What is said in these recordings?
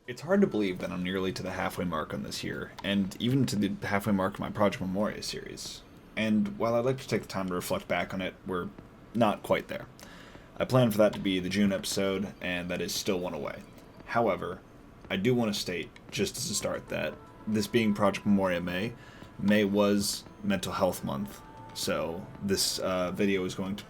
It's hard to believe that I'm nearly to the halfway mark on this year, and even to the halfway mark of my Project Memoria series. And while I'd like to take the time to reflect back on it, we're not quite there. I plan for that to be the June episode, and that is still one away. However, I do want to state, just as a start, that this being Project Memoria May was Mental Health Month, so this video is going to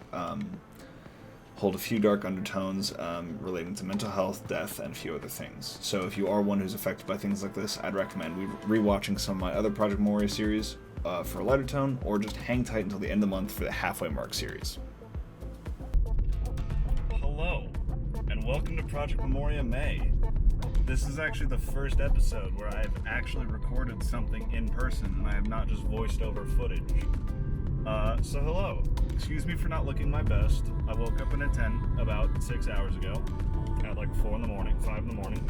hold a few dark undertones relating to mental health, death, and a few other things. So if you are one who's affected by things like this, I'd recommend rewatching some of my other Project Memoria series for a lighter tone, or just hang tight until the end of the month for the halfway mark series. Hello, and welcome to Project Memoria May. This is actually the first episode where I've actually recorded something in person and I have not just voiced over footage. So hello. Excuse me for not looking my best. I woke up in a tent about 6 hours ago at like 4 in the morning, 5 in the morning.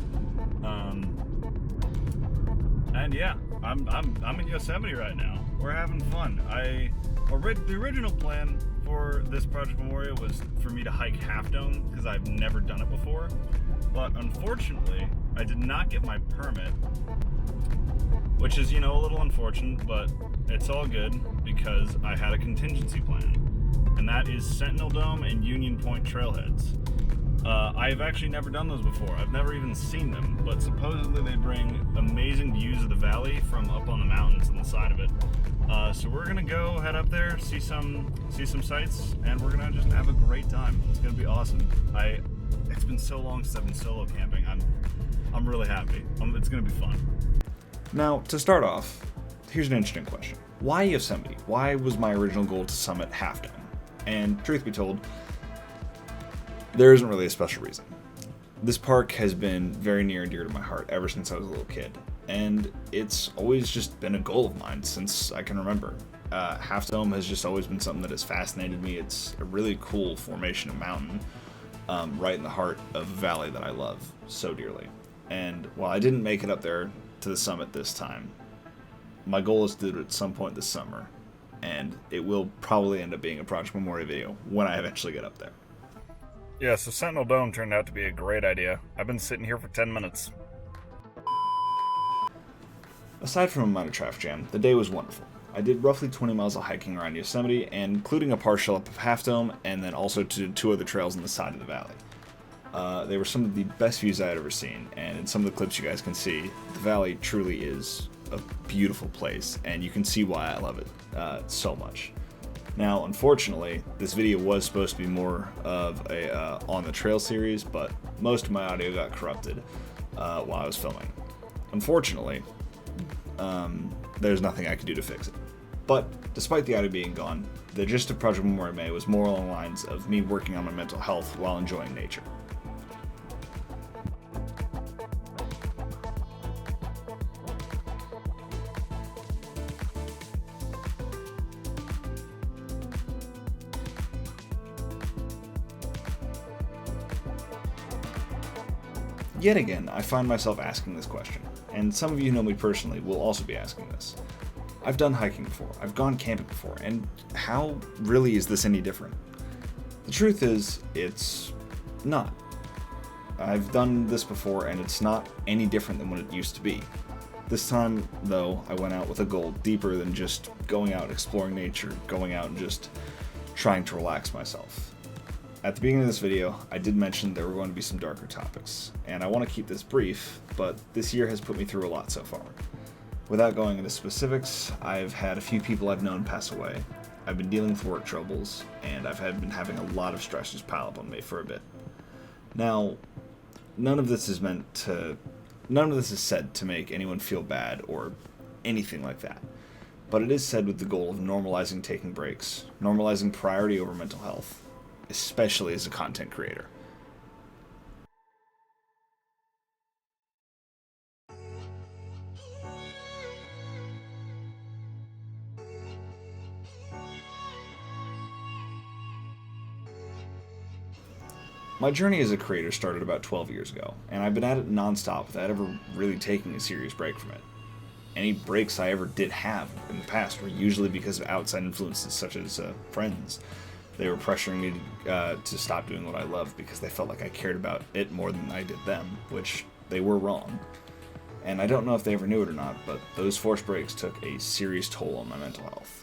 And yeah, I'm in Yosemite right now. We're having fun. The original plan for this Project Memoria was for me to hike Half Dome because I've never done it before. But unfortunately, I did not get my permit, which is, a little unfortunate, but it's all good because I had a contingency plan, and that is Sentinel Dome and Union Point trailheads. I've actually never done those before. I've never even seen them, but supposedly they bring amazing views of the valley from up on the mountains on the side of it. So we're gonna go head up there, see some sights, and we're gonna just have a great time. It's gonna be awesome. It's been so long since I've been solo camping. I'm really happy. It's gonna be fun. Now, to start off, here's an interesting question. Why Yosemite? Why was my original goal to summit Half Dome? And truth be told, there isn't really a special reason. This park has been very near and dear to my heart ever since I was a little kid, and it's always just been a goal of mine since I can remember. Half Dome has just always been something that has fascinated me. It's a really cool formation of mountain right in the heart of a valley that I love so dearly. And while I didn't make it up there to the summit this time, my goal is to do it at some point this summer, and it will probably end up being a Project Memoria video when I eventually get up there. Yeah, so Sentinel Dome turned out to be a great idea. I've been sitting here for 10 minutes. Aside from a minor traffic jam, the day was wonderful. I did roughly 20 miles of hiking around Yosemite, and including a partial up of Half Dome, and then also to two other trails on the side of the valley. They were some of the best views I had ever seen, and in some of the clips you guys can see, the valley truly is a beautiful place, and you can see why I love it so much. Now, unfortunately, this video was supposed to be more of a on the trail series, but most of my audio got corrupted while I was filming. Unfortunately, there's nothing I could do to fix it. But despite the audio being gone, the gist of Project Memoria May was more along the lines of me working on my mental health while enjoying nature. Yet again, I find myself asking this question, and some of you who know me personally will also be asking this. I've done hiking before, I've gone camping before, and how really is this any different? The truth is, it's not. I've done this before, and it's not any different than what it used to be. This time, though, I went out with a goal deeper than just going out and exploring nature, going out and just trying to relax myself. At the beginning of this video, I did mention there were going to be some darker topics, and I want to keep this brief, but this year has put me through a lot so far. Without going into specifics, I've had a few people I've known pass away, I've been dealing with work troubles, and I've been having a lot of stressors pile up on me for a bit. Now, none of this is said to make anyone feel bad or anything like that, but it is said with the goal of normalizing taking breaks, normalizing priority over mental health, especially as a content creator. My journey as a creator started about 12 years ago, and I've been at it non-stop without ever really taking a serious break from it. Any breaks I ever did have in the past were usually because of outside influences such as friends. They were pressuring me to stop doing what I love because they felt like I cared about it more than I did them, which they were wrong. And I don't know if they ever knew it or not, but those forced breaks took a serious toll on my mental health.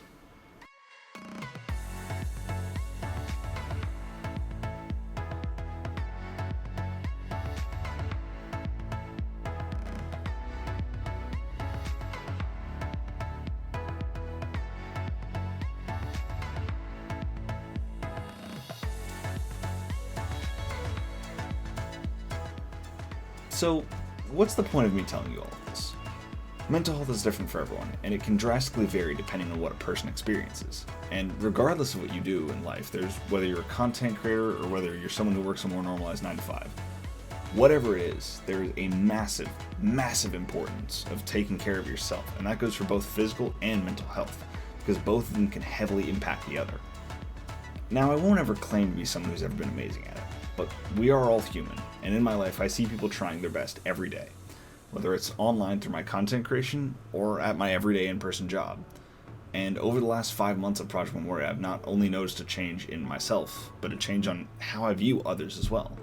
So, what's the point of me telling you all of this? Mental health is different for everyone, and it can drastically vary depending on what a person experiences. And regardless of what you do in life, whether you're a content creator or whether you're someone who works a more normalized 9 to 5, whatever it is, there is a massive, massive importance of taking care of yourself, and that goes for both physical and mental health, because both of them can heavily impact the other. Now, I won't ever claim to be someone who's ever been amazing at it, but we are all human, and in my life I see people trying their best every day, whether it's online through my content creation or at my everyday in-person job. And over the last 5 months of Project Memoria, I've not only noticed a change in myself, but a change on how I view others as well.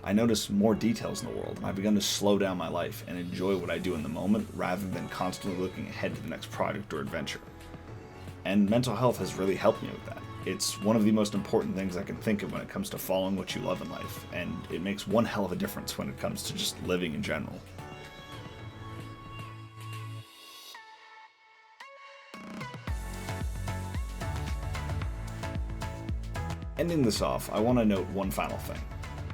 I notice more details in the world, and I've begun to slow down my life and enjoy what I do in the moment rather than constantly looking ahead to the next project or adventure. And mental health has really helped me with that. It's one of the most important things I can think of when it comes to following what you love in life, and it makes one hell of a difference when it comes to just living in general. Ending this off, I want to note one final thing.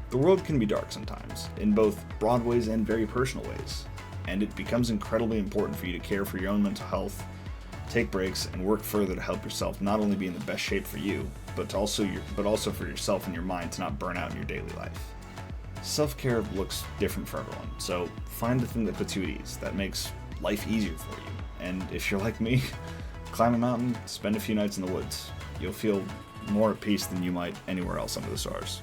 The world can be dark sometimes, in both broad ways and very personal ways, and it becomes incredibly important for you to care for your own mental health, take breaks, and work further to help yourself not only be in the best shape for you, but also for yourself and your mind to not burn out in your daily life. Self-care looks different for everyone, so find the thing that puts you at ease, that makes life easier for you. And if you're like me, climb a mountain, spend a few nights in the woods. You'll feel more at peace than you might anywhere else under the stars.